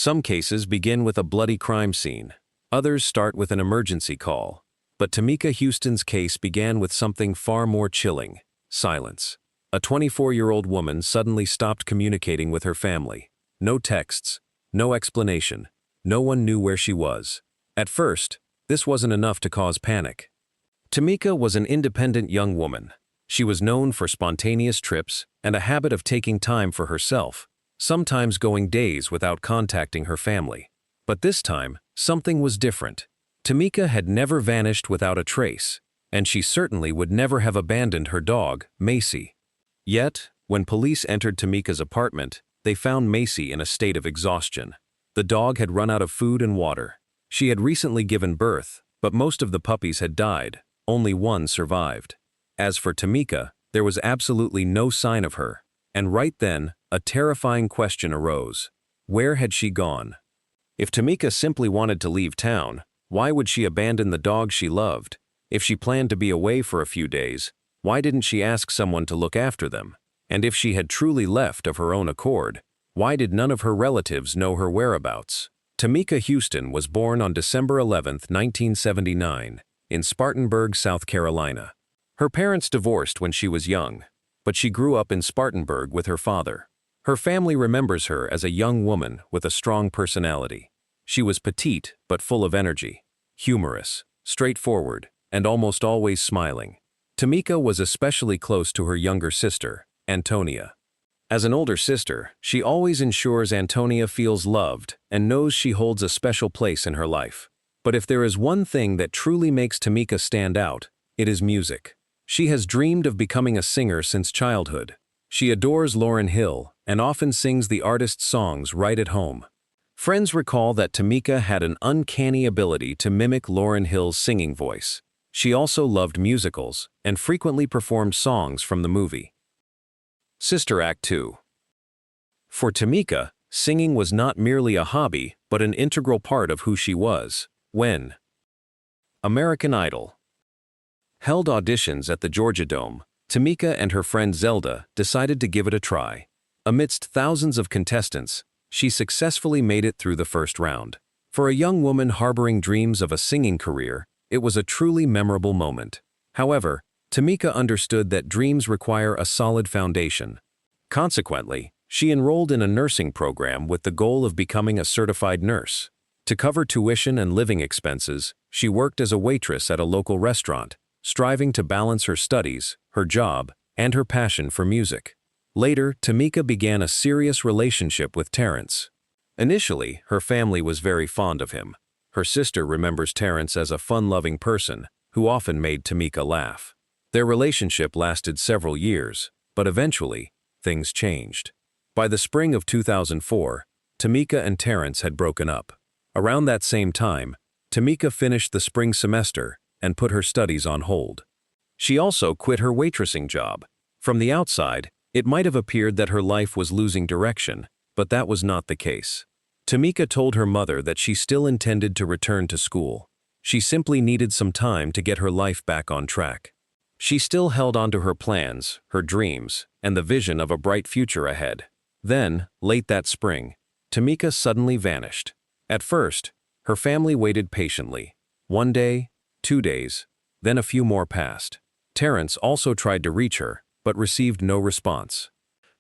Some cases begin with a bloody crime scene. Others start with an emergency call. But Tamika Houston's case began with something far more chilling: silence. A 24-year-old woman suddenly stopped communicating with her family. No texts, no explanation. No one knew where she was. At first, this wasn't enough to cause panic. Tamika was an independent young woman. She was known for spontaneous trips and a habit of taking time for herself, sometimes going days without contacting her family. But this time, something was different. Tamika had never vanished without a trace, and she certainly would never have abandoned her dog, Macy. Yet, when police entered Tamika's apartment, they found Macy in a state of exhaustion. The dog had run out of food and water. She had recently given birth, but most of the puppies had died. Only one survived. As for Tamika, there was absolutely no sign of her. And right then, a terrifying question arose. Where had she gone? If Tamika simply wanted to leave town, why would she abandon the dog she loved? If she planned to be away for a few days, why didn't she ask someone to look after them? And if she had truly left of her own accord, why did none of her relatives know her whereabouts? Tamika Houston was born on December 11, 1979, in Spartanburg, South Carolina. Her parents divorced when she was young, but she grew up in Spartanburg with her father. Her family remembers her as a young woman with a strong personality. She was petite but full of energy, humorous, straightforward, and almost always smiling. Tamika was especially close to her younger sister, Antonia. As an older sister, she always ensures Antonia feels loved and knows she holds a special place in her life. But if there is one thing that truly makes Tamika stand out, it is music. She has dreamed of becoming a singer since childhood. She adores Lauryn Hill and often sings the artist's songs right at home. Friends recall that Tamika had an uncanny ability to mimic Lauryn Hill's singing voice. She also loved musicals and frequently performed songs from the movie. Sister Act 2. For Tamika, singing was not merely a hobby, but an integral part of who she was. When American Idol held auditions at the Georgia Dome, Tamika and her friend Zelda decided to give it a try. Amidst thousands of contestants, she successfully made it through the first round. For a young woman harboring dreams of a singing career, it was a truly memorable moment. However, Tamika understood that dreams require a solid foundation. Consequently, she enrolled in a nursing program with the goal of becoming a certified nurse. To cover tuition and living expenses, she worked as a waitress at a local restaurant, striving to balance her studies, her job, and her passion for music. Later, Tamika began a serious relationship with Terrence. Initially, her family was very fond of him. Her sister remembers Terrence as a fun-loving person who often made Tamika laugh. Their relationship lasted several years, but eventually, things changed. By the spring of 2004, Tamika and Terrence had broken up. Around that same time, Tamika finished the spring semester and put her studies on hold. She also quit her waitressing job. From the outside, it might have appeared that her life was losing direction, but that was not the case. Tamika told her mother that she still intended to return to school. She simply needed some time to get her life back on track. She still held on to her plans, her dreams, and the vision of a bright future ahead. Then, late that spring, Tamika suddenly vanished. At first, her family waited patiently. 1 day, 2 days, then a few more passed. Terrence also tried to reach her, but received no response.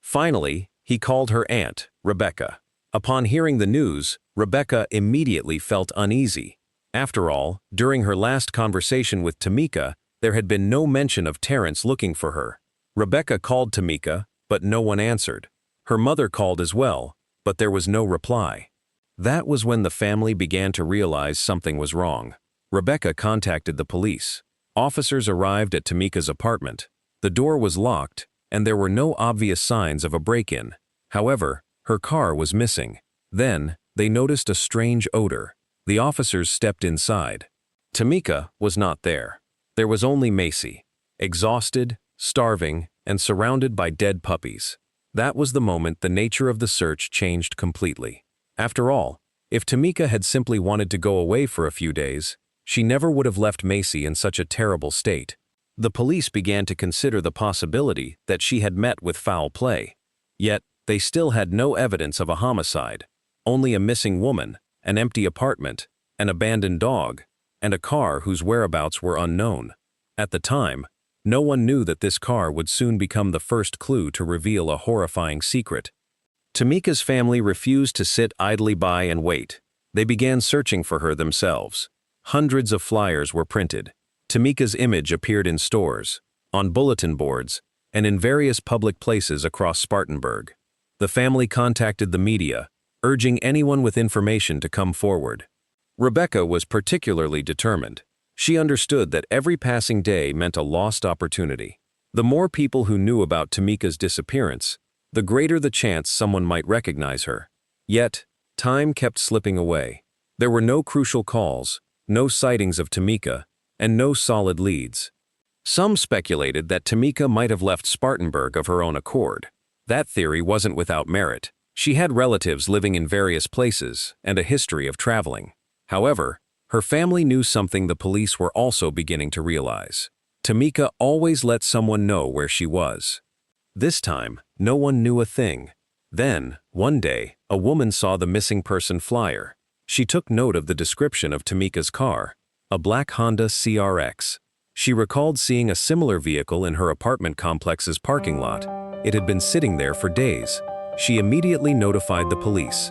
Finally, he called her aunt, Rebecca. Upon hearing the news, Rebecca immediately felt uneasy. After all, during her last conversation with Tamika, there had been no mention of Terrence looking for her. Rebecca called Tamika, but no one answered. Her mother called as well, but there was no reply. That was when the family began to realize something was wrong. Rebecca contacted the police. Officers arrived at Tamika's apartment. The door was locked, and there were no obvious signs of a break-in. However, her car was missing. Then, they noticed a strange odor. The officers stepped inside. Tamika was not there. There was only Macy, exhausted, starving, and surrounded by dead puppies. That was the moment the nature of the search changed completely. After all, if Tamika had simply wanted to go away for a few days, she never would have left Macy in such a terrible state. The police began to consider the possibility that she had met with foul play. Yet, they still had no evidence of a homicide. only a missing woman, an empty apartment, an abandoned dog, and a car whose whereabouts were unknown. At the time, no one knew that this car would soon become the first clue to reveal a horrifying secret. Tamika's family refused to sit idly by and wait. They began searching for her themselves. Hundreds of flyers were printed. Tamika's image appeared in stores, on bulletin boards, and in various public places across Spartanburg. The family contacted the media, urging anyone with information to come forward. Rebecca was particularly determined. She understood that every passing day meant a lost opportunity. The more people who knew about Tamika's disappearance, the greater the chance someone might recognize her. Yet, time kept slipping away. There were no crucial calls, no sightings of Tamika, and no solid leads. Some speculated that Tamika might have left Spartanburg of her own accord. That theory wasn't without merit. She had relatives living in various places and a history of traveling. However, her family knew something the police were also beginning to realize. Tamika always let someone know where she was. This time, no one knew a thing. Then, one day, a woman saw the missing person flyer. She took note of the description of Tamika's car, a black Honda CRX. She recalled seeing a similar vehicle in her apartment complex's parking lot. It had been sitting there for days. She immediately notified the police.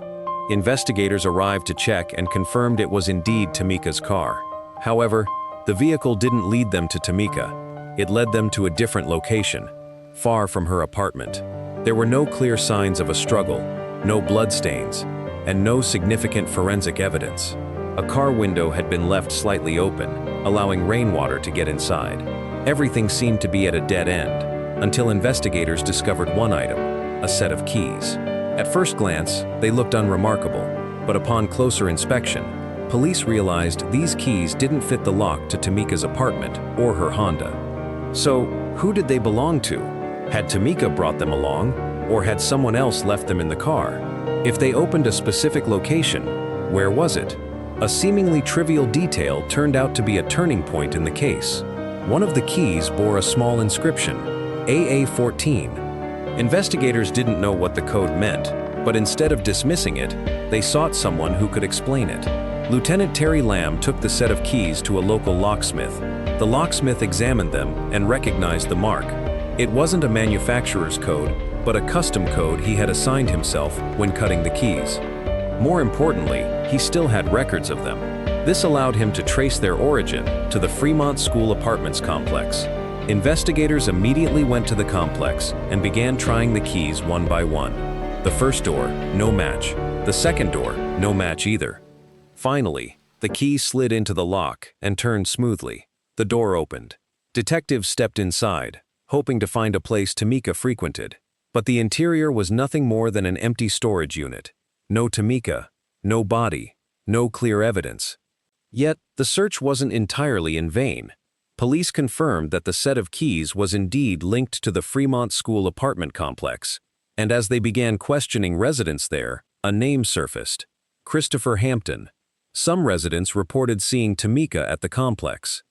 Investigators arrived to check and confirmed it was indeed Tamika's car. However, the vehicle didn't lead them to Tamika. It led them to a different location, far from her apartment. There were no clear signs of a struggle, no bloodstains, and no significant forensic evidence. A car window had been left slightly open, allowing rainwater to get inside. Everything seemed to be at a dead end, until investigators discovered one item, a set of keys. At first glance, they looked unremarkable, but upon closer inspection, police realized these keys didn't fit the lock to Tamika's apartment or her Honda. So, who did they belong to? Had Tamika brought them along, or had someone else left them in the car? If they opened a specific location, where was it? A seemingly trivial detail turned out to be a turning point in the case. One of the keys bore a small inscription, AA14. Investigators didn't know what the code meant, but instead of dismissing it, they sought someone who could explain it. Lieutenant Terry Lamb took the set of keys to a local locksmith. The locksmith examined them and recognized the mark. It wasn't a manufacturer's code, but a custom code he had assigned himself when cutting the keys. More importantly, he still had records of them. This allowed him to trace their origin to the Fremont School Apartments complex. Investigators immediately went to the complex and began trying the keys one by one. The first door, no match. The second door, no match either. Finally, the key slid into the lock and turned smoothly. The door opened. Detectives stepped inside, hoping to find a place Tamika frequented. But the interior was nothing more than an empty storage unit. No Tamika, no body, no clear evidence. Yet, the search wasn't entirely in vain. Police confirmed that the set of keys was indeed linked to the Fremont School apartment complex, and as they began questioning residents there, a name surfaced: Christopher Hampton. Some residents reported seeing Tamika at the complex.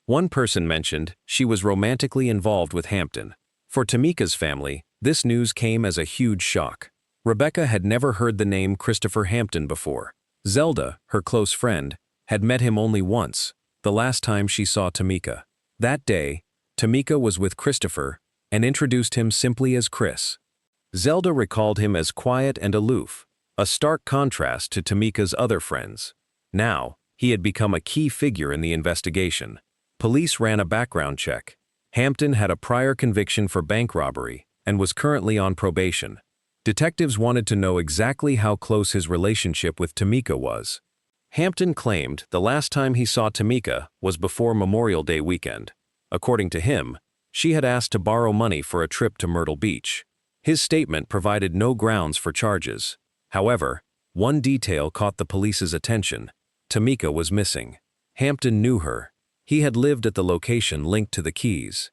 One person mentioned she was romantically involved with Hampton. For Tamika's family, this news came as a huge shock. Rebecca had never heard the name Christopher Hampton before. Zelda, her close friend, had met him only once, the last time she saw Tamika. That day, Tamika was with Christopher and introduced him simply as Chris. Zelda recalled him as quiet and aloof, a stark contrast to Tamika's other friends. Now, he had become a key figure in the investigation. Police ran a background check. Hampton had a prior conviction for bank robbery and was currently on probation. Detectives wanted to know exactly how close his relationship with Tamika was. Hampton claimed the last time he saw Tamika was before Memorial Day weekend. According to him, she had asked to borrow money for a trip to Myrtle Beach. His statement provided no grounds for charges. However, one detail caught the police's attention. Tamika was missing. Hampton knew her. He had lived at the location linked to the keys.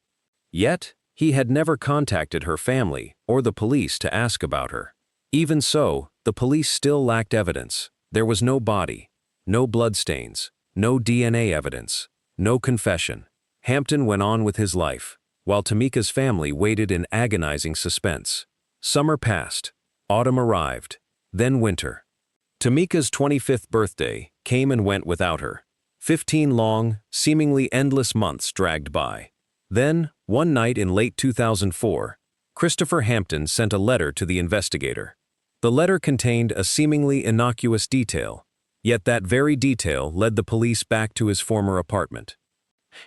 Yet, he had never contacted her family or the police to ask about her. Even so, the police still lacked evidence. There was no body, no bloodstains, no DNA evidence, no confession. Hampton went on with his life, while Tamika's family waited in agonizing suspense. Summer passed. Autumn arrived. Then winter. Tamika's 25th birthday came and went without her. 15 long, seemingly endless months dragged by. Then, one night in late 2004, Christopher Hampton sent a letter to the investigator. The letter contained a seemingly innocuous detail, yet that very detail led the police back to his former apartment.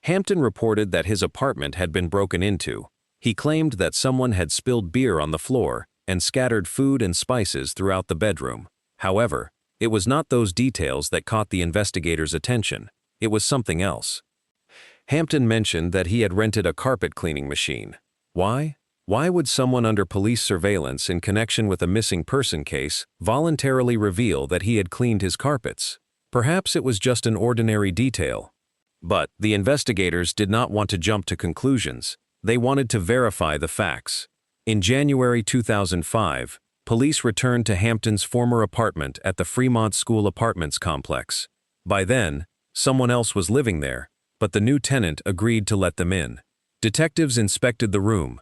Hampton reported that his apartment had been broken into. He claimed that someone had spilled beer on the floor and scattered food and spices throughout the bedroom. However, it was not those details that caught the investigators' attention. It was something else. Hampton mentioned that he had rented a carpet cleaning machine. Why? Why would someone under police surveillance in connection with a missing person case voluntarily reveal that he had cleaned his carpets? Perhaps it was just an ordinary detail. But the investigators did not want to jump to conclusions. They wanted to verify the facts. In January 2005, police returned to Hampton's former apartment at the Fremont School Apartments complex. By then, someone else was living there, but the new tenant agreed to let them in. Detectives inspected the room.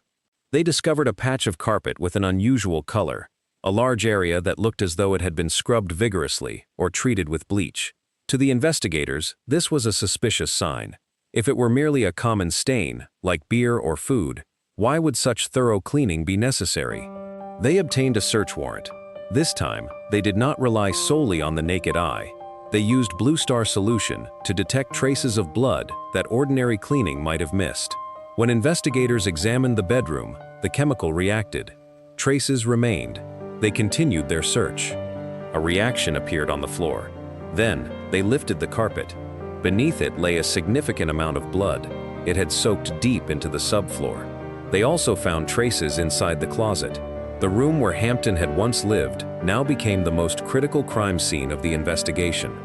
They discovered a patch of carpet with an unusual color, a large area that looked as though it had been scrubbed vigorously or treated with bleach. To the investigators, this was a suspicious sign. If it were merely a common stain, like beer or food, why would such thorough cleaning be necessary? They obtained a search warrant. This time, they did not rely solely on the naked eye. They used Blue Star solution to detect traces of blood that ordinary cleaning might have missed. When investigators examined the bedroom, the chemical reacted. Traces remained. They continued their search. A reaction appeared on the floor. Then, they lifted the carpet. Beneath it lay a significant amount of blood. It had soaked deep into the subfloor. They also found traces inside the closet. The room where Hampton had once lived now became the most critical crime scene of the investigation.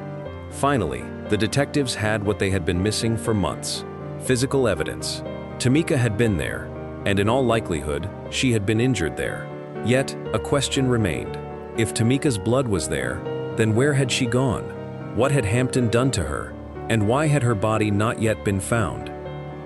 Finally, the detectives had what they had been missing for months: physical evidence. Tamika had been there, and in all likelihood, she had been injured there. Yet, a question remained. If Tamika's blood was there, then where had she gone? What had Hampton done to her? And why had her body not yet been found?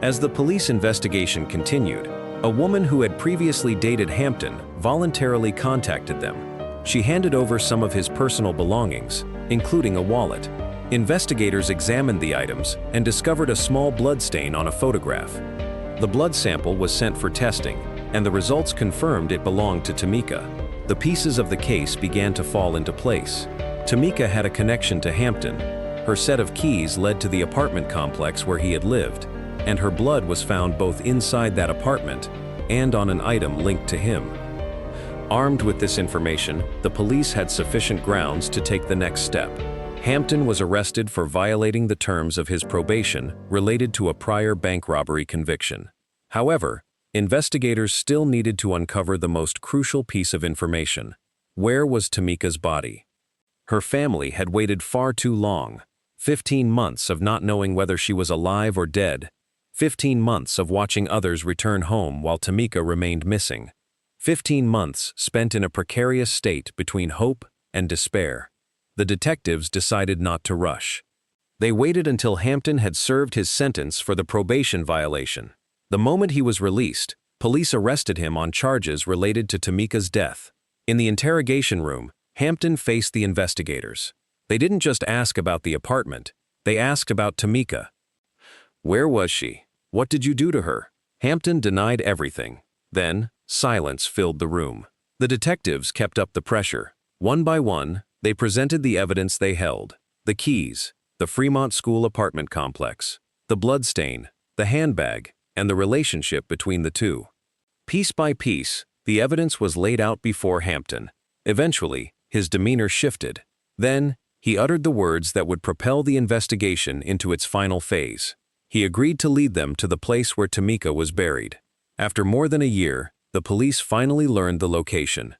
As the police investigation continued, a woman who had previously dated Hampton voluntarily contacted them. She handed over some of his personal belongings, including a wallet. Investigators examined the items and discovered a small blood stain on a photograph. The blood sample was sent for testing, and the results confirmed it belonged to Tamika. The pieces of the case began to fall into place. Tamika had a connection to Hampton. Her set of keys led to the apartment complex where he had lived, and her blood was found both inside that apartment and on an item linked to him. Armed with this information, the police had sufficient grounds to take the next step. Hampton was arrested for violating the terms of his probation related to a prior bank robbery conviction. However, investigators still needed to uncover the most crucial piece of information. Where was Tamika's body? Her family had waited far too long. 15 months of not knowing whether she was alive or dead. 15 months of watching others return home while Tamika remained missing. 15 months spent in a precarious state between hope and despair. The detectives decided not to rush. They waited until Hampton had served his sentence for the probation violation. The moment he was released, police arrested him on charges related to Tamika's death. In the interrogation room, Hampton faced the investigators. They didn't just ask about the apartment, they asked about Tamika. Where was she? What did you do to her? Hampton denied everything. Then, silence filled the room. The detectives kept up the pressure. One by one, they presented the evidence they held: the keys, the Fremont School apartment complex, the bloodstain, the handbag, and the relationship between the two. Piece by piece, the evidence was laid out before Hampton. Eventually, his demeanor shifted. Then, he uttered the words that would propel the investigation into its final phase. He agreed to lead them to the place where Tamika was buried. After more than a year, the police finally learned the location.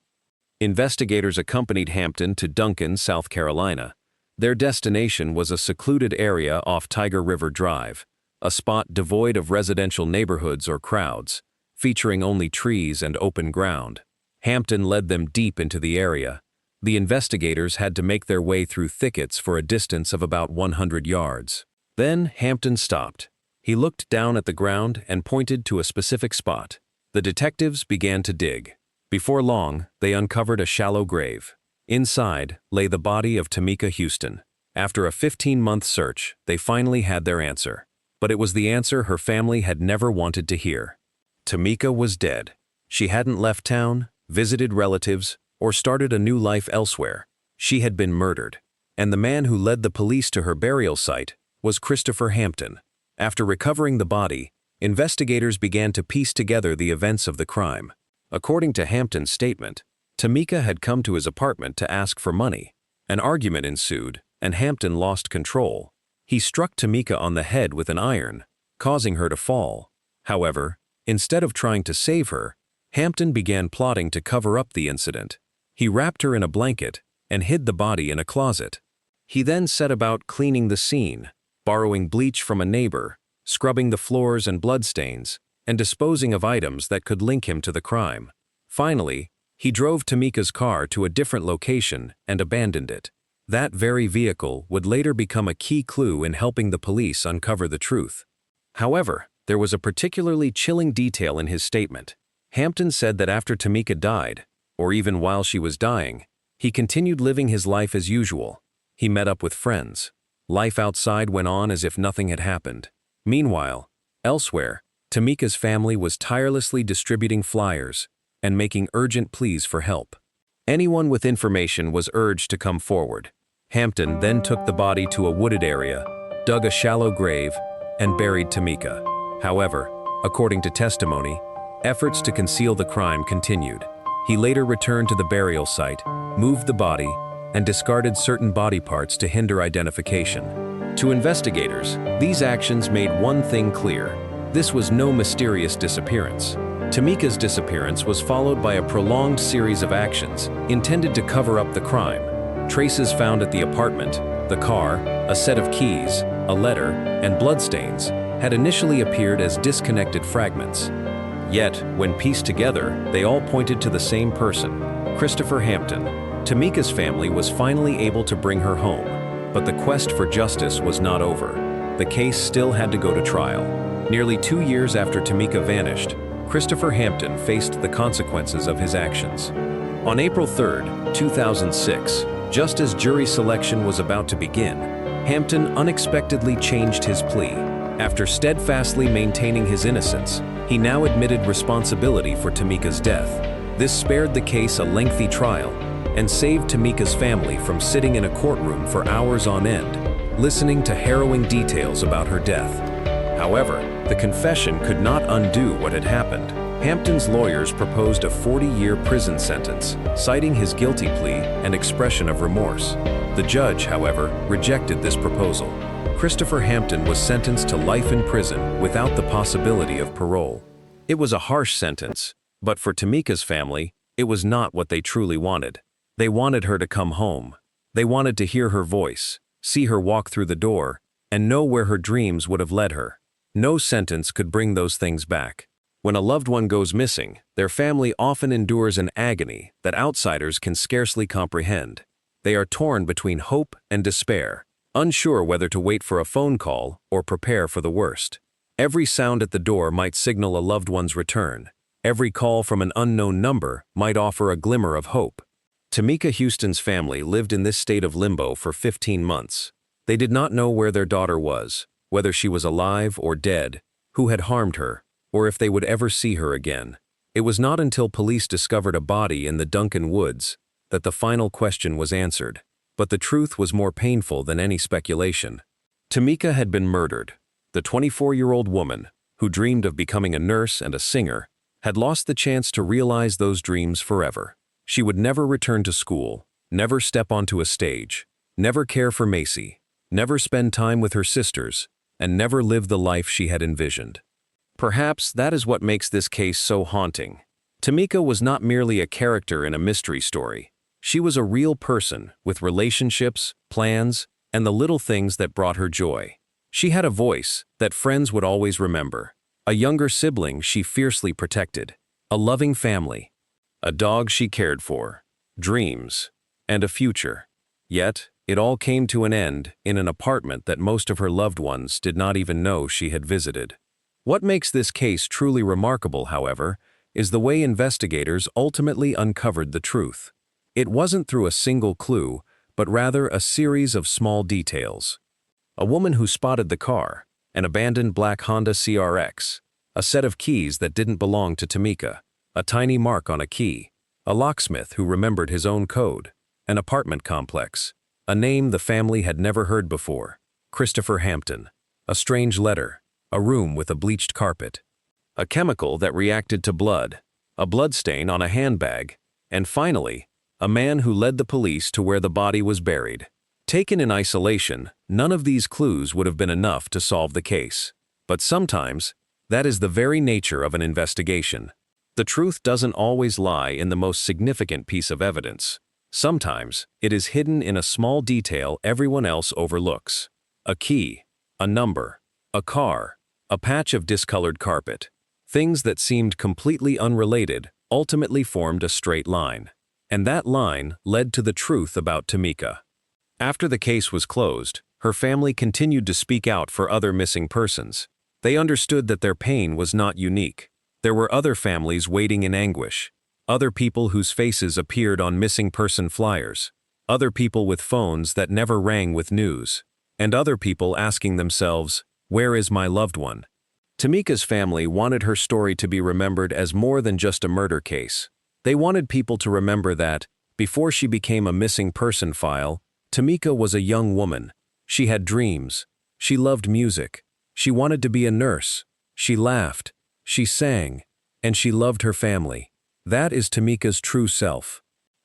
Investigators accompanied Hampton to Duncan, South Carolina. Their destination was a secluded area off Tiger River Drive, a spot devoid of residential neighborhoods or crowds, featuring only trees and open ground. Hampton led them deep into the area. The investigators had to make their way through thickets for a distance of about 100 yards. Then Hampton stopped. He looked down at the ground and pointed to a specific spot. The detectives began to dig. Before long, they uncovered a shallow grave. Inside lay the body of Tamika Houston. After a 15-month search, they finally had their answer. But it was the answer her family had never wanted to hear. Tamika was dead. She hadn't left town, visited relatives, or started a new life elsewhere. She had been murdered. And the man who led the police to her burial site was Christopher Hampton. After recovering the body, investigators began to piece together the events of the crime. According to Hampton's statement, Tamika had come to his apartment to ask for money. An argument ensued, and Hampton lost control. He struck Tamika on the head with an iron, causing her to fall. However, instead of trying to save her, Hampton began plotting to cover up the incident. He wrapped her in a blanket and hid the body in a closet. He then set about cleaning the scene, borrowing bleach from a neighbor, scrubbing the floors and bloodstains, and disposing of items that could link him to the crime. Finally, he drove Tamika's car to a different location and abandoned it. That very vehicle would later become a key clue in helping the police uncover the truth. However, there was a particularly chilling detail in his statement. Hampton said that after Tamika died, or even while she was dying, he continued living his life as usual. He met up with friends. Life outside went on as if nothing had happened. Meanwhile, elsewhere, Tamika's family was tirelessly distributing flyers and making urgent pleas for help. Anyone with information was urged to come forward. Hampton then took the body to a wooded area, dug a shallow grave, and buried Tamika. However, according to testimony, efforts to conceal the crime continued. He later returned to the burial site, moved the body, and discarded certain body parts to hinder identification. To investigators, these actions made one thing clear: this was no mysterious disappearance. Tamika's disappearance was followed by a prolonged series of actions intended to cover up the crime. Traces found at the apartment, the car, a set of keys, a letter, and bloodstains had initially appeared as disconnected fragments. Yet, when pieced together, they all pointed to the same person, Christopher Hampton. Tamika's family was finally able to bring her home, but the quest for justice was not over. The case still had to go to trial. Nearly 2 years after Tamika vanished, Christopher Hampton faced the consequences of his actions. On April 3, 2006, just as jury selection was about to begin, Hampton unexpectedly changed his plea. After steadfastly maintaining his innocence, he now admitted responsibility for Tamika's death. This spared the case a lengthy trial and saved Tamika's family from sitting in a courtroom for hours on end, listening to harrowing details about her death. However, the confession could not undo what had happened. Hampton's lawyers proposed a 40-year prison sentence, citing his guilty plea and expression of remorse. The judge, however, rejected this proposal. Christopher Hampton was sentenced to life in prison without the possibility of parole. It was a harsh sentence, but for Tamika's family, it was not what they truly wanted. They wanted her to come home. They wanted to hear her voice, see her walk through the door, and know where her dreams would have led her. No sentence could bring those things back. When a loved one goes missing, their family often endures an agony that outsiders can scarcely comprehend. They are torn between hope and despair, unsure whether to wait for a phone call or prepare for the worst. Every sound at the door might signal a loved one's return. Every call from an unknown number might offer a glimmer of hope. Tamika Houston's family lived in this state of limbo for 15 months. They did not know where their daughter was, whether she was alive or dead, who had harmed her, or if they would ever see her again. It was not until police discovered a body in the Duncan Woods that the final question was answered. But the truth was more painful than any speculation. Tamika had been murdered. The 24-year-old woman, who dreamed of becoming a nurse and a singer, had lost the chance to realize those dreams forever. She would never return to school, never step onto a stage, never care for Macy, never spend time with her sisters, and never live the life she had envisioned. Perhaps that is what makes this case so haunting. Tamika was not merely a character in a mystery story. She was a real person with relationships, plans, and the little things that brought her joy. She had a voice that friends would always remember, a younger sibling she fiercely protected, a loving family, a dog she cared for, dreams, and a future. Yet, it all came to an end in an apartment that most of her loved ones did not even know she had visited. What makes this case truly remarkable, however, is the way investigators ultimately uncovered the truth. It wasn't through a single clue, but rather a series of small details. A woman who spotted the car, an abandoned black Honda CRX, a set of keys that didn't belong to Tamika, a tiny mark on a key, a locksmith who remembered his own code, an apartment complex, a name the family had never heard before, Christopher Hampton, a strange letter, a room with a bleached carpet, a chemical that reacted to blood, a bloodstain on a handbag, and finally, a man who led the police to where the body was buried. Taken in isolation, none of these clues would have been enough to solve the case. But sometimes, that is the very nature of an investigation. The truth doesn't always lie in the most significant piece of evidence. Sometimes, it is hidden in a small detail everyone else overlooks. A key, a number, a car, a patch of discolored carpet. Things that seemed completely unrelated ultimately formed a straight line. And that line led to the truth about Tamika. After the case was closed, her family continued to speak out for other missing persons. They understood that their pain was not unique. There were other families waiting in anguish, other people whose faces appeared on missing person flyers, other people with phones that never rang with news, and other people asking themselves, "Where is my loved one?" Tamika's family wanted her story to be remembered as more than just a murder case. They wanted people to remember that, before she became a missing person file, Tamika was a young woman. She had dreams. She loved music. She wanted to be a nurse. She laughed. She sang. And she loved her family. That is Tamika's true self.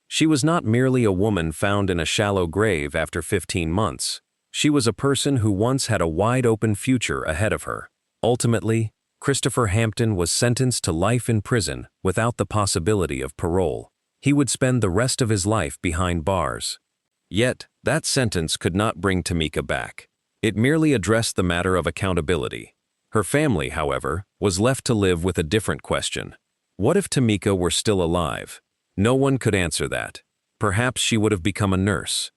She was not merely a woman found in a shallow grave after 15 months. She was a person who once had a wide-open future ahead of her. Ultimately, Christopher Hampton was sentenced to life in prison without the possibility of parole. He would spend the rest of his life behind bars. Yet, that sentence could not bring Tamika back. It merely addressed the matter of accountability. Her family, however, was left to live with a different question. What if Tamika were still alive? No one could answer that. Perhaps she would have become a nurse.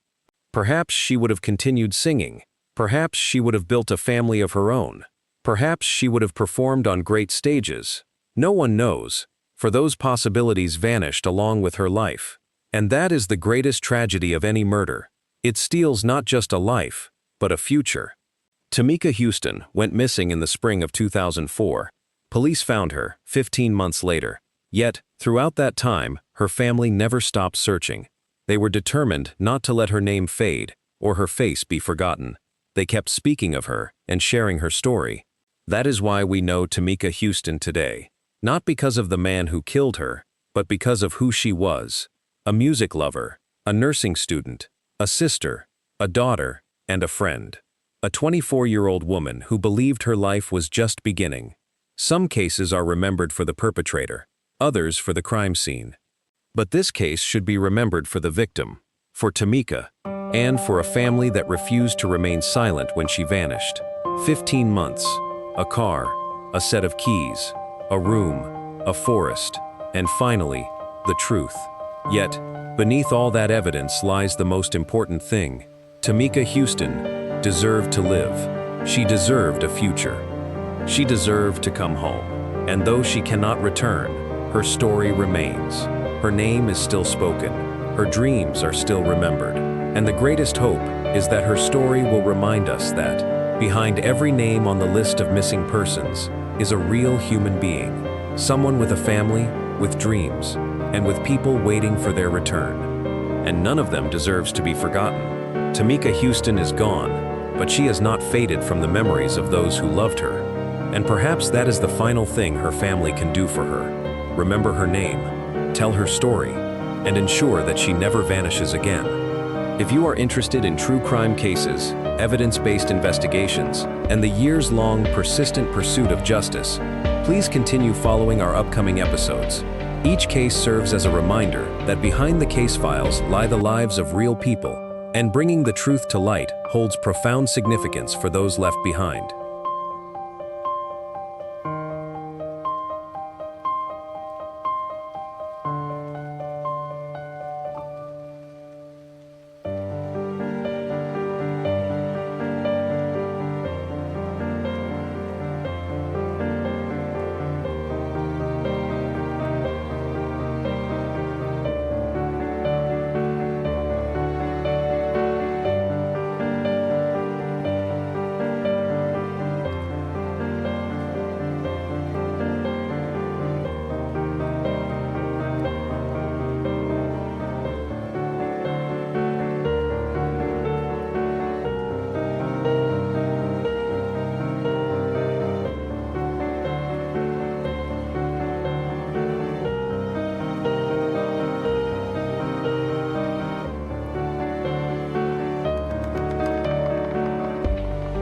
Perhaps she would have continued singing. Perhaps she would have built a family of her own. Perhaps she would have performed on great stages. No one knows, for those possibilities vanished along with her life. And that is the greatest tragedy of any murder. It steals not just a life, but a future. Tamika Houston went missing in the spring of 2004. Police found her 15 months later. Yet, throughout that time, her family never stopped searching. They were determined not to let her name fade or her face be forgotten. They kept speaking of her and sharing her story. That is why we know Tamika Houston today. Not because of the man who killed her, but because of who she was. A music lover, a nursing student, a sister, a daughter, and a friend. A 24-year-old woman who believed her life was just beginning. Some cases are remembered for the perpetrator, others for the crime scene. But this case should be remembered for the victim, for Tamika, and for a family that refused to remain silent when she vanished. 15 months, a car, a set of keys, a room, a forest, and finally, the truth. Yet, beneath all that evidence lies the most important thing. Tamika Houston deserved to live. She deserved a future. She deserved to come home. And though she cannot return, her story remains. Her name is still spoken. Her dreams are still remembered. And the greatest hope is that her story will remind us that behind every name on the list of missing persons is a real human being. Someone with a family, with dreams, and with people waiting for their return. And none of them deserves to be forgotten. Tamika Houston is gone, but she has not faded from the memories of those who loved her. And perhaps that is the final thing her family can do for her. Remember her name, tell her story, and ensure that she never vanishes again. If you are interested in true crime cases, evidence-based investigations, and the years-long persistent pursuit of justice, please continue following our upcoming episodes. Each case serves as a reminder that behind the case files lie the lives of real people, and bringing the truth to light holds profound significance for those left behind.